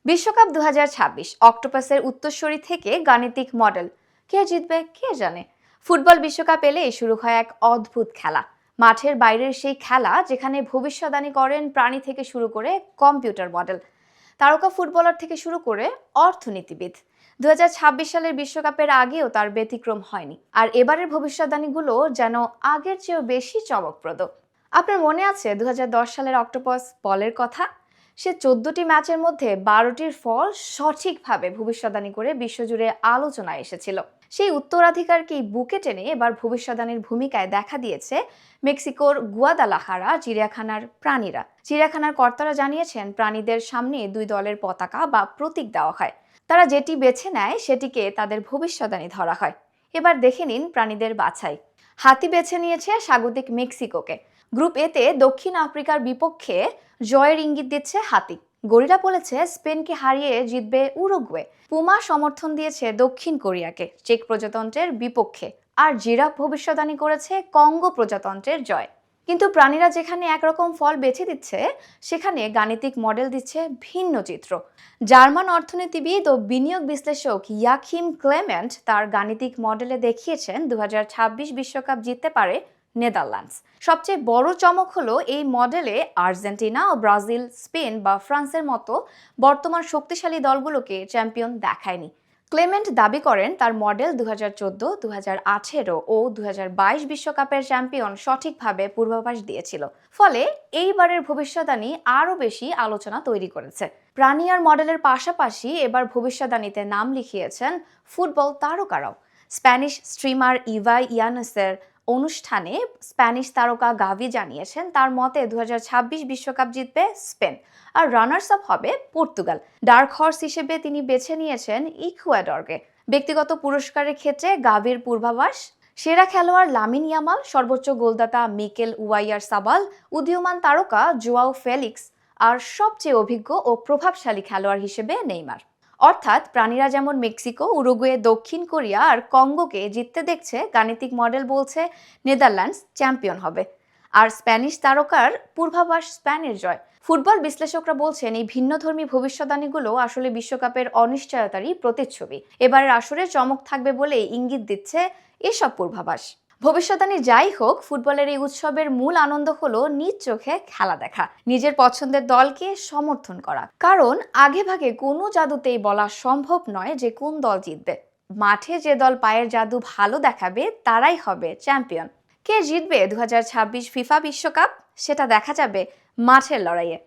বিশ্বকাপ ২০২৬ অক্টোপাসের উত্তরসূরি থেকে গাণিতিক মডেল। কে জিতবে কে জানে। ফুটবল বিশ্বকাপ এলেই শুরু হয় এক অদ্ভুত খেলা। মাঠের বাইরের সেই খেলা যেখানে ভবিষ্যদ্বাণী করেন প্রাণী থেকে শুরু করে কম্পিউটার মডেল, তারকা ফুটবলার থেকে শুরু করে অর্থনীতিবিদ। ২০২৬ সালের বিশ্বকাপের আগেও তার ব্যতিক্রম হয়নি, আর এবারের ভবিষ্যদ্বাণীগুলো যেন আগের চেয়েও বেশি চমকপ্রদ। আপনার মনে আছে ২০১০ সালের অক্টোপাস পলের কথা? সে ১৪টি ম্যাচের মধ্যে ১২টির ফল সঠিকভাবে ভবিষ্যদ্বাণী করে বিশ্বজুড়ে আলোচনায় এসেছিল। সেই উত্তরাধিকারকেই বুকে টেনে এবার ভবিষ্যদ্বাণীর ভূমিকায় দেখা দিয়েছে মেক্সিকোর গুয়াদালাহারা চিড়িয়াখানার প্রাণীরা। চিড়িয়াখানার কর্তারা জানিয়েছেন, প্রাণীদের সামনে দুই দলের পতাকা বা প্রতীক দেওয়া হয়। তারা যেটি বেছে নেয় সেটিকে তাদের ভবিষ্যদ্বাণী ধরা হয়। এবার দেখে নিন প্রাণীদের বাছাই। হাতি বেছে নিয়েছে স্বাগতিক মেক্সিকোকে। গ্রুপ এতে দক্ষিণ আফ্রিকার বিপক্ষে জয়ের ইঙ্গিত দিচ্ছে হাতি। গরিলা বলেছে স্পেনকে হারিয়ে জিতবে উরুগুয়ে। পুমা সমর্থন দিয়েছে দক্ষিণ কোরিয়াকে চেক প্রজাতন্ত্রের বিপক্ষে। আর জিরাফ ভবিষ্যদ্বাণী করেছে কঙ্গো প্রজাতন্ত্রের জয়। কিন্তু প্রাণীরা যেখানে একরকম ফল বেছে দিচ্ছে, সেখানে গাণিতিক মডেল দিচ্ছে ভিন্ন চিত্র। জার্মান অর্থনীতিবিদ ও বিনিয়োগ বিশ্লেষক ইয়াকিম ক্লেমেন্ট তার গাণিতিক মডেলে দেখিয়েছেন ২০২৬ বিশ্বকাপ জিততে পারে নেদারল্যান্ডস। সবচেয়ে বড় চমক হলো এই মডেলে আর্জেন্টিনা ও ব্রাজিল, স্পেন বা ফ্রান্সের মতো বর্তমান শক্তিশালী দলগুলোকে চ্যাম্পিয়ন দেখায়নি। ক্লেমেন্ট দাবি করেন তার মডেল ২০১৪, ২০১৮ ও ২০২২ বিশ্বকাপের চ্যাম্পিয়ন সঠিকভাবে পূর্বাভাস দিয়েছিল। ফলে এইবারের ভবিষ্যদ্বাণী আরও বেশি আলোচনা তৈরি করেছে। প্রাণী আর মডেলের পাশাপাশি এবার ভবিষ্যদ্বাণীতে নাম লিখিয়েছেন ফুটবল তারকারাও। স্প্যানিশ স্ট্রিমার ইভা ইয়ানেসের অনুষ্ঠানে স্প্যানিশ তারকা গাভি জানিয়েছেন তার মতে ২০২৬ বিশ্বকাপ জিতবে স্পেন, আর রানার্স আপ হবে পর্তুগাল। ডার্ক হর্স হিসেবে তিনি বেছে নিয়েছেন ইকুয়েডরকে। ব্যক্তিগত পুরস্কারের ক্ষেত্রে গাভির পূর্বাভাস: সেরা খেলোয়াড় লামিন ইয়ামাল, সর্বোচ্চ গোলদাতা মিকেল ওয়াইয়ার সাবাল, উদীয়মান তারকা জোয়াও ফেলিক্স, আর সবচেয়ে অভিজ্ঞ ও প্রভাবশালী খেলোয়াড় হিসেবে নেইমার। অর্থাৎ প্রাণীরা যেমন মেক্সিকো, উরুগুয়ে, দক্ষিণ কোরিয়া আর কঙ্গোকে জিততে দেখছে, গাণিতিক মডেল বলছে নেদারল্যান্ডস চ্যাম্পিয়ন হবে। আর স্প্যানিশ তারকার পূর্বাভাস স্পেনের জয়। ফুটবল বিশ্লেষকরা বলছেন এই ভিন্নধর্মী ভবিষ্যদ্বাণীগুলো আসলে বিশ্বকাপের অনিশ্চয়তারই প্রতিচ্ছবি। এবারের আসরে চমক থাকবে বলে ইঙ্গিত দিচ্ছে এসব পূর্বাভাস। ভবিষ্যদ্বাণী যাই হোক, ফুটবলের এই উৎসবের মূল আনন্দ হলো নিজ চোখে খেলা দেখা, নিজের পছন্দের দলকে সমর্থন করা। কারণ আগেভাগে কোনো জাদুতেই বলা সম্ভব নয় যে কোন দল জিতবে। মাঠে যে দল পায়ের জাদু ভালো দেখাবে তারাই হবে চ্যাম্পিয়ন। কে জিতবে ২০২৬ ফিফা বিশ্বকাপ, সেটা দেখা যাবে মাঠের লড়াইয়ে।